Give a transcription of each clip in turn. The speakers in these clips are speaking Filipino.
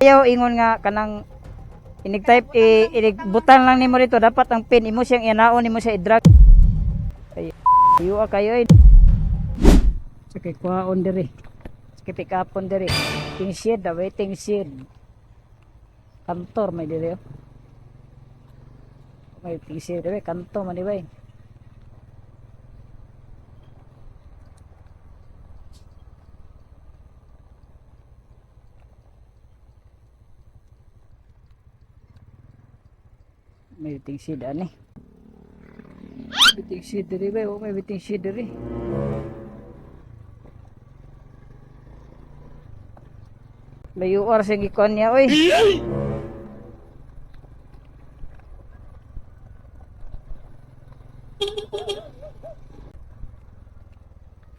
Ayaw ingon nga kanang inig-type inig-butan lang nimo dito dapat ang pin imo siyang inaon nimo siya i-drag. Ayo kayo ay. Sakay kwaon diri. Sakay pick upon diri. Waiting shed, waiting shed. Kantor may diri. May waiting shed diri, kanto man di ba? May waiting shed ani. Waiting shed diri ba? May waiting shed diri. Layo or sa gikon niya oy.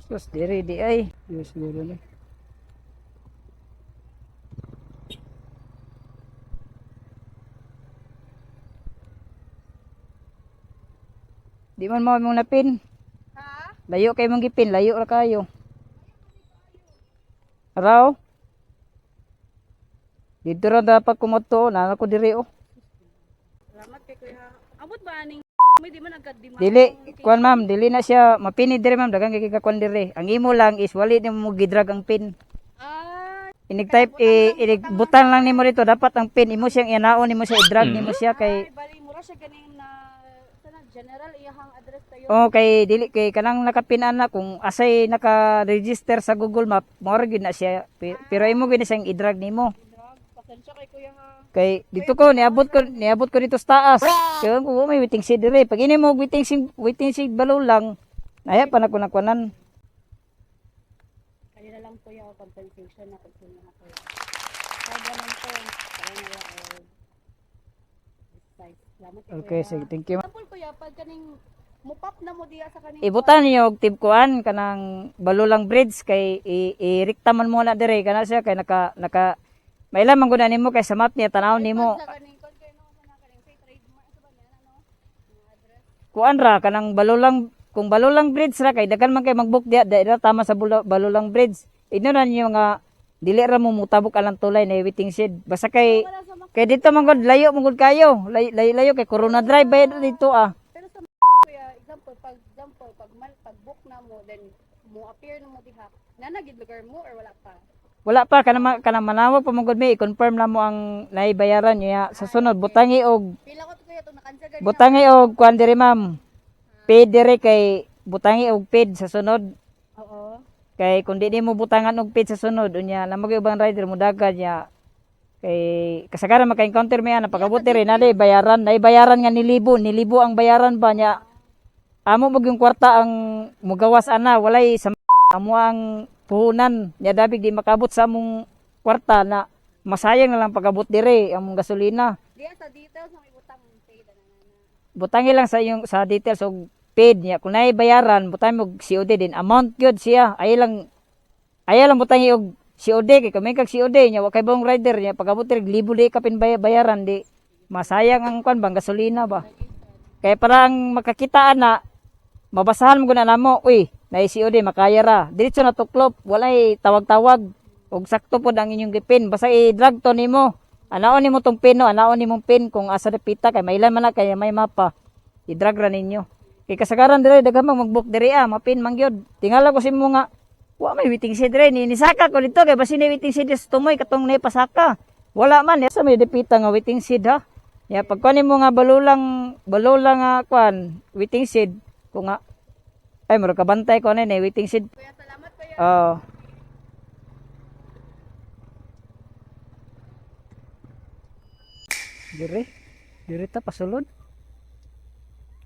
Sus diri di ay. Yes diri ni. Di man mo mong napin. Ha? Layo kay mong gipin, layo ra kayo. Araw? Dito ra dapat kumoto, na ako diri oh. Salamat kay kuya. Abot ba aning may di man agad di man. Dili, kuan ma'am, dili na siya mapinid diri ma'am, dagang kay kakuan diri. Ang imo lang is wali nimo mo gidrag ang pin. Ah, Inig-type inig-butan lang nimo dito, dapat ang pin imo siyang inaon nimo siya i-drag nimo siya kay bali mura siya ganing na sana general iyahang address tayo. oh kay dili kay kanang nakapinan na kung asay naka-register sa Google Map, mao gyud na siya. Pero imo gyud na siyang i-drag nimo. Pasensya kay kuya ha. Kay dito ko niabot ko dito sa taas. Kaya ko may waiting shed dire. Pag ini mo waiting shed balo lang. Naya pa na ko nakuanan. Kanila lang kuya compensation na pag kuya na kuya. Kaya naman po. Kaya na lang salamat kay Okay, kuya. sige, thank you. Example kuya pag kaning mupap na mo diya sa kaning Ibutan niyo og tibkuan kanang balulang bridge kay irikta man muna dire kana siya kay naka may lamang gud nimo kay sa map niya tanaw nimo. sa kaning kon kay no na kaning say trademark sa ba ano address. Kuan ra kanang balulang kung balulang bridge ra kay daghan man kay mag-book diya tama sa balulang bridge. Ignoran niyo nga dili ra mo mutabok alang tulay na waiting shed. Basta kay dito man gud layo man gud kayo. Layo kay Corona Drive ba dito ah. Pero sa kuya example pag book na mo then mo appear na mo diha nanagid lugar mo or wala pa. Wala pa kanang manawag pa mong mi i-confirm na mo ang naibayaran niya sa sunod butangi og Pila ko to kuya to na-cancel gani. butangi og kuan diri ma'am. Paid diri kay butangi og paid sa sunod. Oo. Kay kung di mo butangan og paid sa sunod unya na mag-ibang rider mo dagad niya. Kay kasagaran maka-encounter mi ana pagabot diri na naibayaran nga nilibo ang bayaran ba niya. Amo mo yung kwarta ang mugawas ana walay sa amo ang puhunan niya dabig di makabot sa among kwarta na masayang na lang pagabot dire among gasolina. Diya sa details ng ibutang paid na. Butangi lang sa yung sa details og paid niya kung naay bayaran butang mo COD din amount gyud siya ay lang butangi og COD kay kami kag COD niya wa kay bang rider niya pagabot dire libo di kapin bayaran di masayang ang kwan bang gasolina ba. Kay parang makakitaan na mabasahan mo na namo uy na COD makaya ra diretso na tuklop walay tawag-tawag ug sakto pod ang inyong gipin basta i-drag to nimo anaon nimo tong pin no anaon nimong pin kung asa repita kay mailan man na kay may mapa i-drag ra ninyo kay kasagaran dire daghan mag-book dire mapin man gyud tingala ko simo nga wa may waiting shed dire ni saka ko dito kay basi ni waiting shed sa tumoy katong ni pasaka wala man sa may repita nga waiting shed ha ya pagkuan nimo nga balulang nga kwan waiting shed kung nga ay mura ka bantay ko na waiting shed. Kuya salamat kuya. Oh. Dire ta pasulod.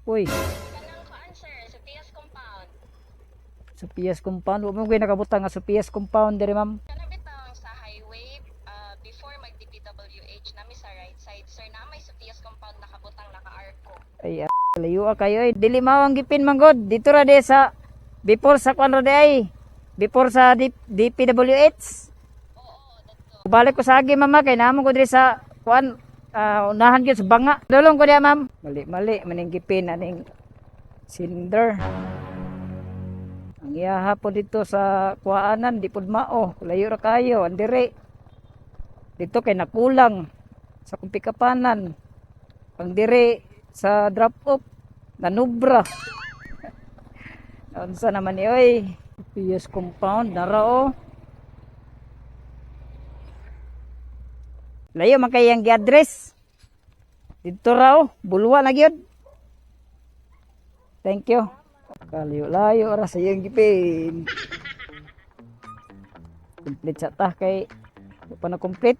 Uy, Kanang kaan sir sa PS compound. sa PS compound, wa mo gyud nakabutang nga sa PS compound dire ma'am. Kana bitaw sa highway before mag DPWH nami sa right side sir na may sa PS compound nakabutang naka-arco. Ay layo kayo ay dili mao ang gipin man god. Dito ra di sa before sa kwan ra di ay. Before sa DPWH. Oo, dito. Balik ko sa agi mama kay namo ko dire sa kwan unahan gyud sa banga. Dulong ko diya ma'am. Mali maning gipin aning cinder. Ang iya hapon dito sa kuaanan di pud mao. Layo ra kayo andire. Dito kay nakulang sa kumpikapanan. Pang dire sa drop off nanubra. Unsa naman ni oy? PS compound nara oh. Layo man kay ang gi-address. Dito raw, bulwa na gyud. Thank you. Kalayo-layo ra sa iyong gipin. Complete sa ta kay pa na complete.